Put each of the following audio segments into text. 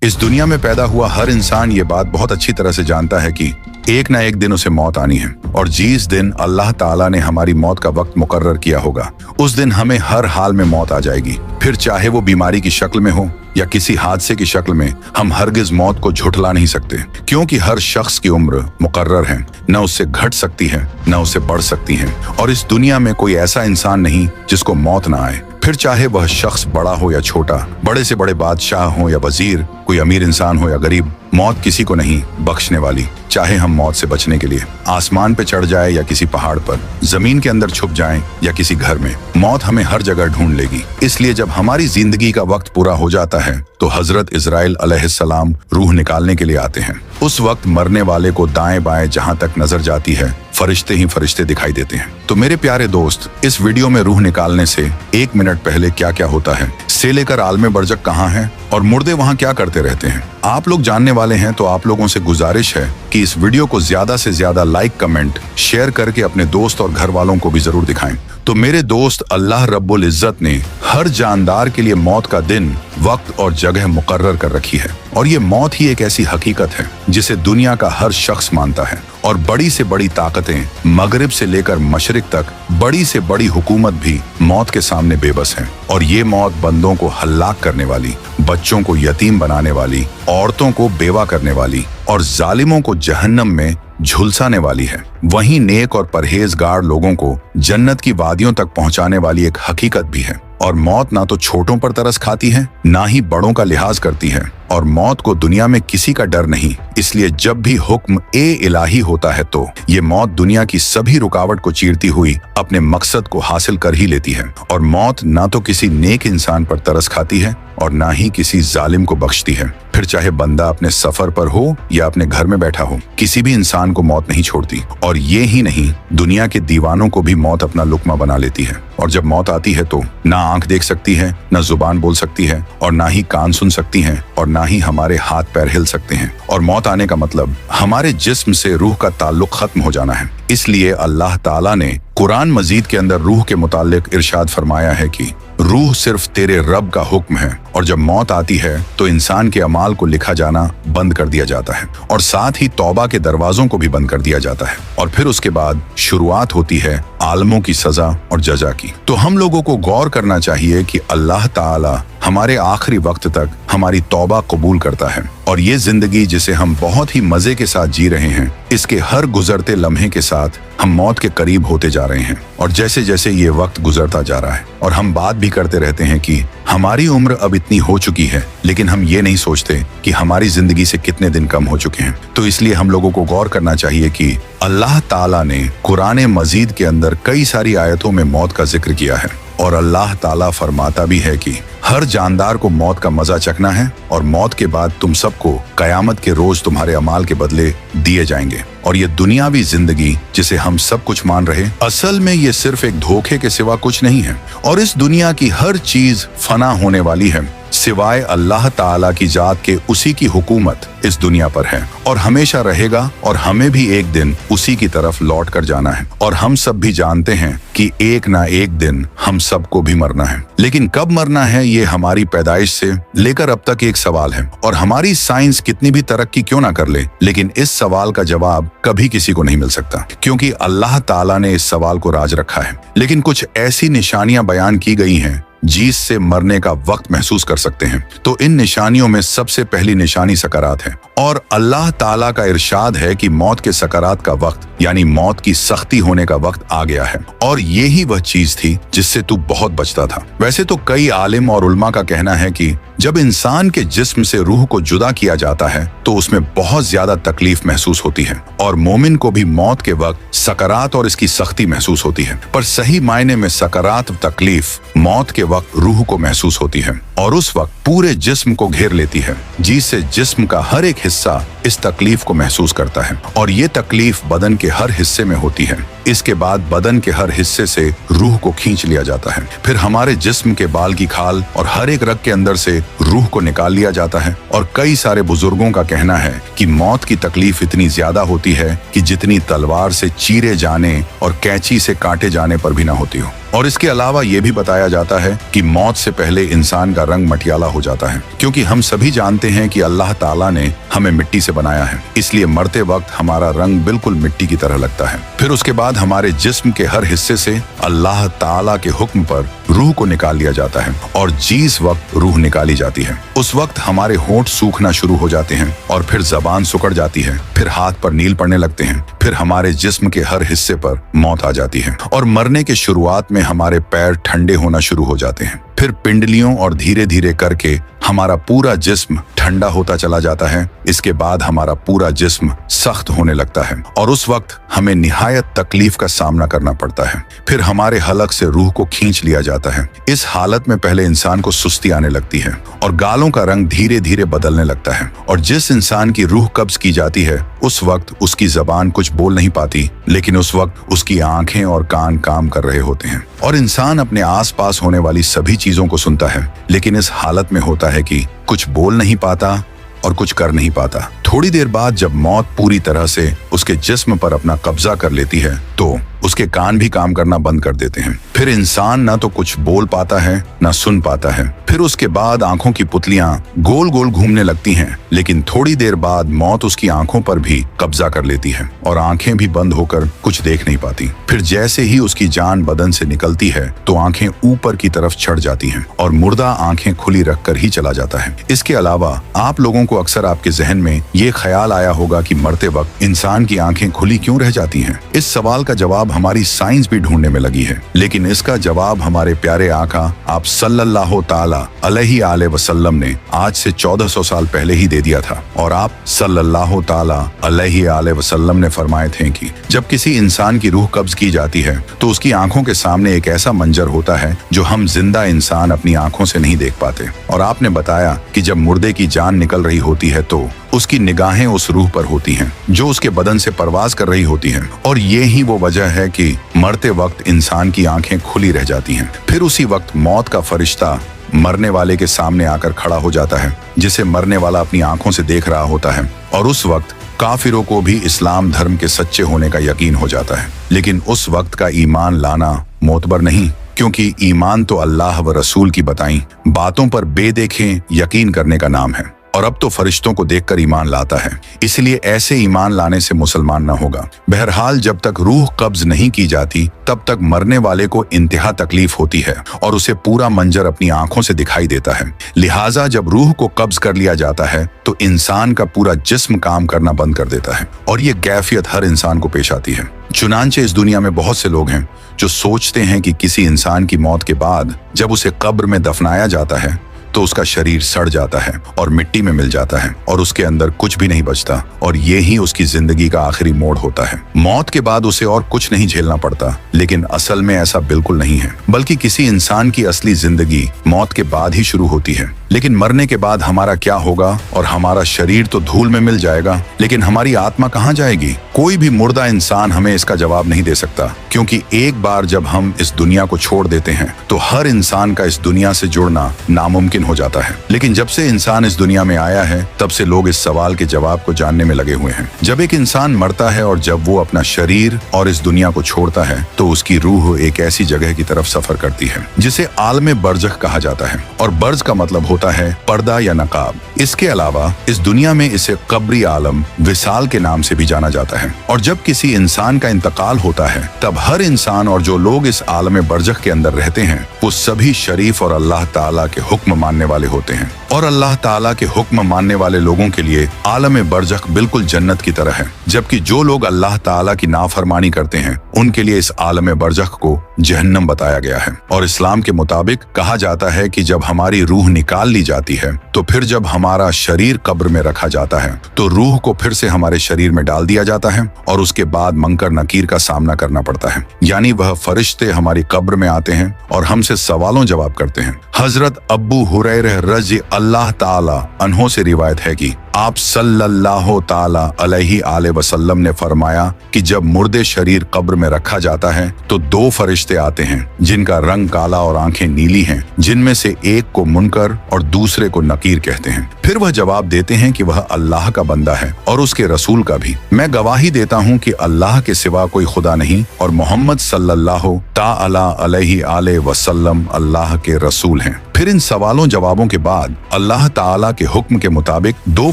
इस दुनिया में पैदा हुआ हर इंसान ये बात बहुत अच्छी तरह से जानता है कि एक ना एक दिन उसे मौत आनी है और जिस दिन अल्लाह ताला ने हमारी मौत का वक्त मुकर्रर किया होगा उस दिन हमें हर हाल में मौत आ जाएगी। फिर चाहे वो बीमारी की शक्ल में हो या किसी हादसे की शक्ल में, हम हरगिज मौत को झुठला नहीं सकते, क्योंकि हर शख्स की उम्र मुकर्रर है, न उससे घट सकती है न उससे बढ़ सकती है। और इस दुनिया में कोई ऐसा इंसान नहीं जिसको मौत ना आए, फिर चाहे वह शख्स बड़ा हो या छोटा, बड़े से बड़े बादशाह हो या वजीर, कोई अमीर इंसान हो या गरीब, मौत किसी को नहीं बख्शने वाली। चाहे हम मौत से बचने के लिए आसमान पे चढ़ जाए या किसी पहाड़ पर, जमीन के अंदर छुप जाएं या किसी घर में, मौत हमें हर जगह ढूंढ लेगी। इसलिए जब हमारी जिंदगी का वक्त पूरा हो जाता है तो हजरत इजराइल अलैहिस्सलाम रूह निकालने के लिए आते हैं। उस वक्त मरने वाले को दाएं बाएं जहां तक नजर जाती है फरिश्ते ही फरिश्ते दिखाई देते हैं। तो मेरे प्यारे दोस्त, इस वीडियो में रूह निकालने से 1 मिनट पहले क्या क्या होता है, से लेकर आलमे बरज़क कहाँ है और मुर्दे वहाँ क्या करते रहते हैं, आप लोग जानने वाले हैं। तो आप लोगों से गुजारिश है कि इस वीडियो को ज्यादा से ज्यादा लाइक, कमेंट, शेयर करके अपने दोस्त और घर वालों को भी जरूर दिखाएं। तो मेरे दोस्त, अल्लाह रब्बुल इज्जत ने हर जानदार के लिए मौत का दिन, वक्त और जगह मुकर्रर कर रखी है और ये मौत ही एक ऐसी हकीकत है जिसे दुनिया का हर शख्स मानता है। और बड़ी से बड़ी ताकतें, मगरिब से लेकर मशरिक तक, बड़ी से बड़ी हुकूमत भी मौत के सामने बेबस है। और ये मौत बंदों को हल्लाक करने वाली, बच्चों को यतीम बनाने वाली, औरतों को बेवा करने वाली और जालिमों को जहन्नम में झुलसाने वाली है। वहीं नेक और परहेजगार लोगों को जन्नत की वादियों तक पहुंचाने वाली एक हकीकत भी है। और मौत ना तो छोटों पर तरस खाती है, ना ही बड़ों का लिहाज करती है। और मौत को दुनिया में किसी का डर नहीं, इसलिए जब भी हुक्म ए इलाही होता है तो ये मौत दुनिया की सभी रुकावट को चीरती हुई अपने मकसद को हासिल कर ही लेती है। और मौत ना तो किसी नेक इंसान पर तरस खाती है और ना ही किसी जालिम को बख्शती है। फिर चाहे बंदा अपने सफर पर हो या अपने घर में बैठा हो, किसी भी इंसान को मौत नहीं छोड़ती। और ये ही नहीं, दुनिया के दीवानों को भी मौत अपना लुकमा बना लेती है। और जब मौत आती है तो ना आंख देख सकती है, ना जुबान बोल सकती है और ना ही कान सुन सकती है और ना ही हमारे हाथ पैर हिल सकते हैं। और मौत आने का मतलब हमारे जिस्म से रूह का ताल्लुक खत्म हो जाना है। इसलिए अल्लाह ताला ने कुरान मजीद के अंदर रूह के मुताल्लिक इरशाद फरमाया है कि रूह सिर्फ तेरे रब का हुक्म है। और जब मौत आती है तो इंसान के अमाल को लिखा जाना बंद कर दिया जाता है और साथ ही तौबा के दरवाजों को भी बंद कर दिया जाता है। और फिर उसके बाद शुरुआत होती है आलमों की सजा और जजा की। तो हम लोगों को गौर करना चाहिए कि अल्लाह ताला हमारे आखिरी वक्त तक हमारी तौबा कबूल करता है। और ये जिंदगी जिसे हम बहुत ही मजे के साथ जी रहे हैं, इसके हर गुजरते लम्हे के साथ हम मौत के करीब होते जा रहे हैं। और जैसे जैसे ये वक्त गुजरता जा रहा है और हम बात भी करते रहते हैं कि हमारी उम्र अब इतनी हो चुकी है, लेकिन हम ये नहीं सोचते कि हमारी जिंदगी से कितने दिन कम हो चुके हैं। तो इसलिए हम लोगों को गौर करना चाहिए कि अल्लाह ताला ने कुरान मजीद के अंदर कई सारी आयतों में मौत का जिक्र किया है। और अल्लाह ताला फरमाता भी है कि हर जानदार को मौत का मजा चखना है और मौत के बाद तुम सबको कयामत के रोज तुम्हारे अमाल के बदले दिए जाएंगे। और ये दुनियावी जिंदगी जिसे हम सब कुछ मान रहे, असल में ये सिर्फ एक धोखे के सिवा कुछ नहीं है। और इस दुनिया की हर चीज फना होने वाली है, सिवाय अल्लाह ताला की जात के। उसी की हुकूमत इस दुनिया पर है और हमेशा रहेगा और हमें भी एक दिन उसी की तरफ लौट कर जाना है। और हम सब भी जानते हैं कि एक ना एक दिन हम सबको भी मरना है, लेकिन कब मरना है ये हमारी पैदाइश से लेकर अब तक एक सवाल है। और हमारी साइंस कितनी भी तरक्की क्यों ना कर ले, लेकिन इस सवाल का जवाब कभी किसी को नहीं मिल सकता, क्योंकि अल्लाह ताला ने इस सवाल को राज रखा है। लेकिन कुछ ऐसी निशानियां बयान की गई हैं जिससे मरने का वक्त महसूस कर सकते हैं। तो इन निशानियों में सबसे पहली निशानी सकरात है। और अल्लाह ताला का इरशाद है कि मौत के सकरात का वक्त, यानी मौत की सख्ती होने का वक्त आ गया है। और ये ही वह चीज थी जिससे तू बहुत बचता था। वैसे तो कई आलिम और उलमा का कहना है कि जब इंसान के जिस्म से रूह को जुदा किया जाता है तो उसमें बहुत ज्यादा तकलीफ महसूस होती है और मोमिन को भी मौत के वक्त सकरात और इसकी सख्ती महसूस होती है। पर सही मायने में सकरात तकलीफ मौत के वक्त रूह को महसूस होती है और उस वक्त पूरे जिस्म को घेर लेती है, जिससे जिस्म का हर एक हिस्सा इस तकलीफ को महसूस करता है। और ये तकलीफ बदन के हर हिस्से में होती है। इसके बाद बदन के हर हिस्से से रूह को खींच लिया जाता है। फिर हमारे जिस्म के बाल की खाल और हर एक रग के अंदर से रूह को निकाल लिया जाता है। और कई सारे बुजुर्गों का कहना है कि मौत की तकलीफ इतनी ज्यादा होती है कि जितनी तलवार से चीरे जाने और कैंची से काटे जाने पर भी ना होती हो। और इसके अलावा ये भी बताया जाता है कि मौत से पहले इंसान का रंग मटियाला हो जाता है, क्योंकि हम सभी जानते हैं कि अल्लाह ताला ने हमें मिट्टी से बनाया है, इसलिए मरते वक्त हमारा रंग बिल्कुल मिट्टी की तरह लगता है। फिर उसके बाद हमारे जिस्म के हर हिस्से से अल्लाह ताला के हुक्म पर रूह को निकाल लिया जाता है और जिस वक्त रूह निकाली जाती है उस वक्त हमारे होंठ सूखना शुरू हो जाते हैं और फिर जबान सिकुड़ जाती है, फिर हाथ पर नील पड़ने लगते हैं, फिर हमारे जिस्म के हर हिस्से पर मौत आ जाती है और मरने के शुरुआत में हमारे पैर ठंडे होना शुरू हो जाते हैं, फिर पिंडलियों और धीरे धीरे करके हमारा पूरा जिस्म ठंडा होता चला जाता है। इसके बाद हमारा पूरा जिस्म सख्त होने लगता है और उस वक्त हमें निहायत तकलीफ का सामना करना पड़ता है। फिर हमारे हलक से रूह को खींच लिया जाता है। इस हालत में पहले इंसान को सुस्ती आने लगती है और गालों का रंग धीरे धीरे बदलने लगता है और जिस इंसान की रूह कब्ज की जाती है उस वक्त उसकी जबान कुछ बोल नहीं पाती, लेकिन उस वक्त उसकी आंखें और कान काम कर रहे होते हैं और इंसान अपने आसपास होने वाली सभी चीजों को सुनता है, लेकिन इस हालत में होता है कि कुछ बोल नहीं पाता और कुछ कर नहीं पाता। थोड़ी देर बाद जब मौत पूरी तरह से उसके जिस्म पर अपना कब्जा कर लेती है तो उसके कान भी काम करना बंद कर देते हैं। फिर इंसान ना तो कुछ बोल पाता है ना सुन पाता है। फिर उसके बाद आंखों की पुतलियां गोल गोल घूमने लगती हैं, लेकिन थोड़ी देर बाद मौत उसकी आंखों पर भी कब्जा कर लेती है और आंखें भी बंद होकर कुछ देख नहीं पाती। फिर जैसे ही उसकी जान बदन से निकलती है तो आंखें ऊपर की तरफ चढ़ जाती हैं और मुर्दा आंखें खुली रखकर ही चला जाता है। इसके अलावा आप लोगों को अक्सर आपके जहन में ये ख्याल आया होगा कि मरते वक्त इंसान की आंखें खुली क्यों रह जाती हैं? इस सवाल का जवाब हमारी साइंस भी ढूंढने में लगी है, लेकिन इसका जवाब हमारे प्यारे आका आप सल्लल्लाहु ताला अलैहि वसल्लम ने आज से 1400 साल पहले ही दे दिया था और आप सल्लल्लाहु ताला अलैहि वसल्लम ने फरमाए थे कि जब किसी इंसान की रूह कब्ज की जाती है तो उसकी आंखों के सामने एक ऐसा मंजर होता है जो हम जिंदा इंसान अपनी आंखों से नहीं देख पाते। और आपने बताया कि जब मुर्दे की जान निकल रही होती है तो उसकी निगाहें उस रूह पर होती हैं जो उसके बदन से परवाज कर रही होती हैं और ये ही वो वजह है कि मरते वक्त इंसान की आंखें खुली रह जाती हैं। फिर उसी वक्त मौत का फरिश्ता मरने वाले के सामने आकर खड़ा हो जाता है जिसे मरने वाला अपनी आंखों से देख रहा होता है और उस वक्त काफिरों को भी इस्लाम धर्म के सच्चे होने का यकीन हो जाता है। लेकिन उस वक्त का ईमान लाना मोतबर नहीं, क्योंकि ईमान तो अल्लाह व रसूल की बताई बातों पर बेदेखे यकीन करने का नाम है और अब तो फरिश्तों को देखकर ईमान लाता है, इसलिए ऐसे ईमान लाने से मुसलमान न होगा। बहरहाल जब तक रूह कब्ज नहीं की जाती तब तक मरने वाले को इंतहा तकलीफ होती है और उसे पूरा मंजर अपनी आंखों से दिखाई देता है। लिहाजा जब रूह को कब्ज कर लिया जाता है तो इंसान का पूरा जिस्म काम करना बंद कर देता है और ये कैफियत हर इंसान को पेश आती है। चुनांचे इस दुनिया में बहुत से लोग हैं जो सोचते हैं कि किसी इंसान की मौत के बाद जब उसे कब्र में दफनाया जाता है तो उसका शरीर सड़ जाता है और मिट्टी में मिल जाता है और उसके अंदर कुछ भी नहीं बचता और ये ही उसकी जिंदगी का आखिरी मोड़ होता है। मौत के बाद उसे और कुछ नहीं झेलना पड़ता, लेकिन असल में ऐसा बिल्कुल नहीं है, बल्कि किसी इंसान की असली जिंदगी मौत के बाद ही शुरू होती है। लेकिन मरने के बाद हमारा क्या होगा? और हमारा शरीर तो धूल में मिल जाएगा, लेकिन हमारी आत्मा कहाँ जाएगी? कोई भी मुर्दा इंसान हमें इसका जवाब नहीं दे सकता, क्योंकि एक बार जब हम इस दुनिया को छोड़ देते हैं तो हर इंसान का इस दुनिया से जुड़ना नामुमकिन हो जाता है। लेकिन जब से इंसान इस दुनिया में आया है तब से लोग इस सवाल के जवाब को जानने में लगे हुए हैं। जब एक इंसान मरता है और जब वो अपना शरीर और इस दुनिया को छोड़ता है तो उसकी रूह एक ऐसी जगह की तरफ सफर करती है जिसे आलमे बरज़ख कहा जाता है और बर्ज का मतलब होता है पर्दा या नकाब। इसके अलावा इस दुनिया में इसे कब्री आलम विसाल के नाम से भी जाना जाता है। और जब किसी इंसान का इंतकाल होता है तब हर इंसान और जो लोग इस आलमे बरज़ख के अंदर रहते हैं वो सभी शरीफ और अल्लाह ताला के हुक्म मानने वाले होते हैं और अल्लाह ताला के हुक्म मानने वाले लोगों के लिए आलम बरज़ख बिल्कुल जन्नत की तरह है, जबकि जो लोग अल्लाह ताला की नाफरमानी करते हैं उनके लिए इस आलम बरज़ख को जहन्नम बताया गया है। और इस्लाम के मुताबिक कहा जाता है कि जब हमारी रूह निकाल ली जाती है तो फिर जब हमारा शरीर कब्र में रखा जाता है तो रूह को फिर से हमारे शरीर में डाल दिया जाता है और उसके बाद मुनकर नकीर का सामना करना पड़ता है, यानी वह फरिश्ते हमारी कब्र में आते हैं और हमसे सवालों जवाब करते हैं। हजरत अब्बू हुरैरा रज़ी अल्लाह ताला अन्हो से रिवायत है कि आप सल्लल्लाहु ताला अलैहि आले वसल्लम ने फरमाया कि जब मुर्दे शरीर कब्र में रखा जाता है तो दो फरिश्ते आते हैं जिनका रंग काला और आंखें नीली हैं, जिनमें से एक को मुनकर और दूसरे को नकीर कहते हैं। फिर वह जवाब देते हैं कि वह अल्लाह का बंदा है और उसके रसूल का भी। मैं गवाही देता हूँ कि अल्लाह के सिवा कोई खुदा नहीं और मोहम्मद सल्लल्लाहु ताला अलैहि आले वसल्लम अल्लाह के रसूल हैं। फिर इन सवालों जवाबों के बाद अल्लाह ताला के हुक्म के मुताबिक दो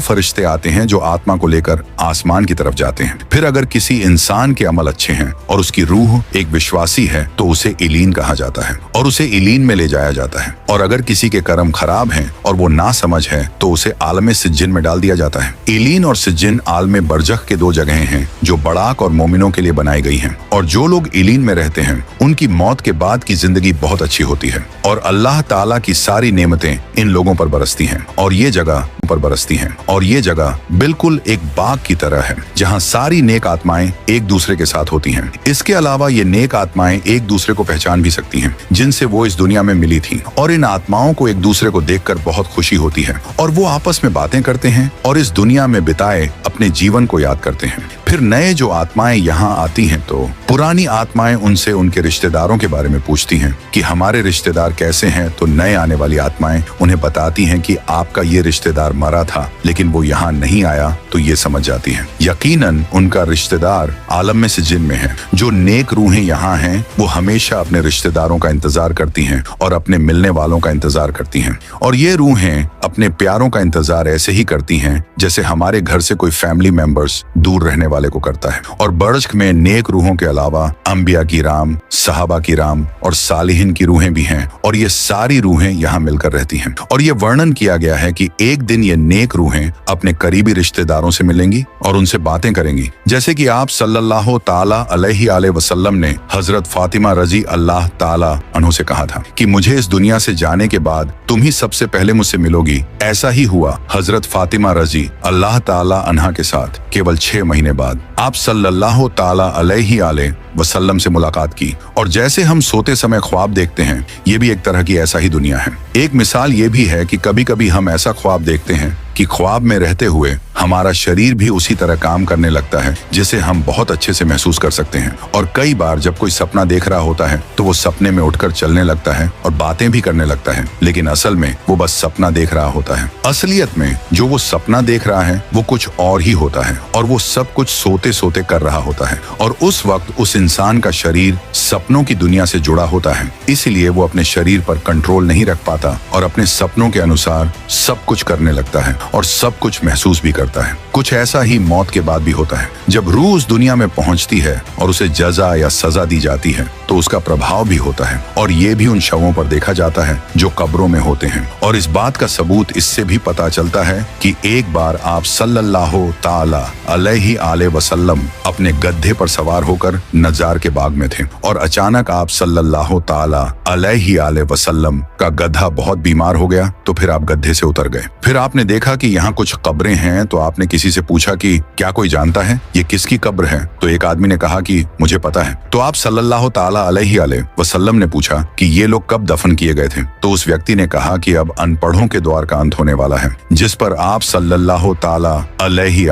फरिश्ते आते हैं जो आत्मा को लेकर आसमान की तरफ जाते हैं। फिर अगर किसी इंसान के अमल अच्छे हैं और उसकी रूह एक विश्वासी है तो उसे इलीन कहा जाता है और उसे इलीन में ले जाया जाता है। और अगर किसी के कर्म खराब हैं और वो नासमझ है तो उसे आलम सिज्जिन में डाल दिया जाता है। इलीन और सिज्जिन आलम बरजख के दो जगहें हैं जो बड़ाक और मोमिनों के लिए बनाई गई हैं। और जो लोग इलीन में रहते हैं उनकी मौत के बाद की जिंदगी बहुत अच्छी होती है और अल्लाह ताला की सारी नेमतें इन लोगों पर बरसती हैं और ये जगह बिल्कुल एक बाग की तरह है जहां सारी नेक आत्माएं एक दूसरे के साथ होती हैं। इसके अलावा ये नेक आत्माएं एक दूसरे को पहचान भी सकती हैं जिनसे वो इस दुनिया में मिली थी और इन आत्माओं को एक दूसरे को देखकर बहुत खुशी होती है और वो आपस में बातें करते हैं और इस दुनिया में बिताए अपने जीवन को याद करते हैं। फिर नए जो आत्माएं यहाँ आती हैं तो पुरानी आत्माएं उनसे उनके रिश्तेदारों के बारे में पूछती हैं कि हमारे रिश्तेदार कैसे हैं, तो नए आने वाली आत्माएं उन्हें बताती हैं कि आपका ये रिश्तेदार मरा था लेकिन वो यहाँ नहीं आया, तो ये समझ जाती हैं यकीनन उनका रिश्तेदार आलम में सिज्जिन में है। जो नेक रूहें यहाँ हैं वो हमेशा अपने रिश्तेदारों का इंतजार करती हैं और अपने मिलने वालों का इंतजार करती हैं और ये रूहें अपने प्यारों का इंतजार ऐसे ही करती हैं जैसे हमारे घर से कोई फैमिली मेंबर्स दूर रहने वाले को करता है। और बरज़ख में नेक रूहों के अलावा अंबिया की राम, सहाबा की राम और सालिहीन की रूहें भी हैं और ये सारी रूहें यहाँ मिलकर रहती हैं। और ये वर्णन किया गया है कि एक दिन ये नेक रूहें अपने करीबी रिश्तेदारों से मिलेंगी और उनसे बातें करेंगी, जैसे कि आप सल्लल्लाहु ताला अलैहि आले वसल्लम ने हजरत फातिमा रजी अल्लाह ताला अन्हु से कहा था कि मुझे इस दुनिया से जाने के बाद तुम ही सबसे पहले मुझसे मिलोगी। ऐसा ही हुआ हजरत फातिमा रजी अल्लाह ताला अन्हा के साथ केवल 6 महीने बाद आप सल्लल्लाहु ताला अलैहि आले वसल्लम से मुलाकात की। और जैसे हम सोते समय ख्वाब देखते हैं, ये भी एक तरह की ऐसा ही दुनिया है। एक मिसाल ये भी है कि कभी कभी हम ऐसा ख्वाब देखते हैं कि ख्वाब में रहते हुए हमारा शरीर भी उसी तरह काम करने लगता है जिसे हम बहुत अच्छे से महसूस कर सकते हैं। और कई बार जब कोई सपना देख रहा होता है तो वो सपने में उठकर चलने लगता है और बातें भी करने लगता है, लेकिन असल में वो बस सपना देख रहा होता है। असलियत में जो वो सपना देख रहा है वो कुछ और ही होता है और वो सब कुछ सोते सोते कर रहा होता है। और उस वक्त उस इंसान का शरीर सपनों की दुनिया से जुड़ा होता है, इसलिए वो अपने शरीर पर कंट्रोल नहीं रख पाता और अपने सपनों के अनुसार सब कुछ करने लगता है और सब कुछ महसूस भी करता है। कुछ ऐसा ही मौत के बाद भी होता है। जब रूह उस दुनिया में पहुंचती है और उसे जजा या सजा दी जाती है तो उसका प्रभाव भी होता है और ये भी उन शवों पर देखा जाता है जो कब्रों में होते हैं। और इस बात का सबूत इससे भी पता चलता है कि एक बार आप सल्लल्लाहु ताला अलैहि आले वसल्लम अपने गड्ढे पर सवार होकर नजार के बाग में थे और अचानक आप सल्लल्लाहु ताला अलैहि आले वसल्लम का गधा बहुत बीमार हो गया, तो फिर आप गड्ढे से उतर गए। फिर आपने देखा कि यहाँ कुछ कब्रें हैं, तो आपने किसी से पूछा कि क्या कोई जानता है ये किसकी कब्र है? तो एक आदमी ने कहा कि मुझे पता है। तो आप सल्लल्लाहु ताला अलैहि वसल्लम ने पूछा कि ये लोग कब दफन किए गए थे? तो उस व्यक्ति ने कहा कि अब अनपढ़ों के द्वार का अंत होने वाला है, जिस पर आप सल्लल्लाहु ताला अलैहि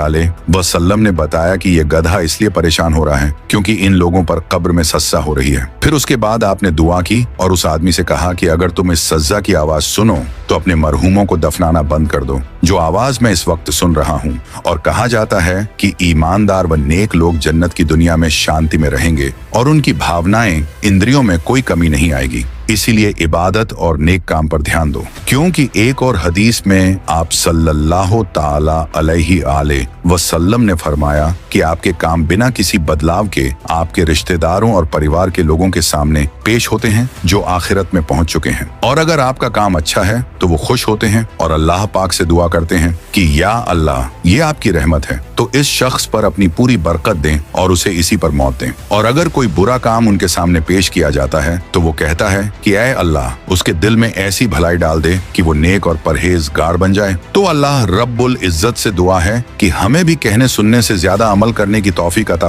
वसल्लम ने बताया कि ये गधा इसलिए परेशान हो रहा है क्योंकि इन लोगों पर कब्र में सज्जा हो रही है। फिर उसके बाद आपने दुआ की और उस आदमी से कहा कि अगर तुम इस सज्जा की आवाज सुनो तो अपने मरहूमों को दफनाना बंद कर दो, जो आवाज मैं इस वक्त सुन रहा हूँ। और कहा जाता है कि ईमानदार व नेक लोग जन्नत की दुनिया में शांति में रहेंगे और उनकी भावनाएं, इंद्रियों में कोई कमी नहीं आएगी। इसीलिए इबादत और नेक काम पर ध्यान दो, क्योंकि एक और हदीस में आप सल्लल्लाहु ताला अलैहि आले वसल्लम ने फरमाया कि आपके काम बिना किसी बदलाव के आपके रिश्तेदारों और परिवार के लोगों के सामने पेश होते हैं जो आखिरत में पहुंच चुके हैं। और अगर आपका काम अच्छा है तो वो खुश होते हैं और अल्लाह पाक से दुआ करते हैं कि या अल्लाह, ये आपकी रहमत है तो इस शख्स पर अपनी पूरी बरकत दें और उसे इसी पर मौत दें। और अगर कोई बुरा काम उनके सामने पेश किया जाता है तो वो कहता है कि ऐ अल्लाह, उसके दिल में ऐसी भलाई डाल दे कि वो नेक और परहेजगार बन जाए। तो अल्लाह रब्बुल इज्जत से दुआ है कि हमें भी कहने सुनने से ज्यादा अमल करने की तौफीक अता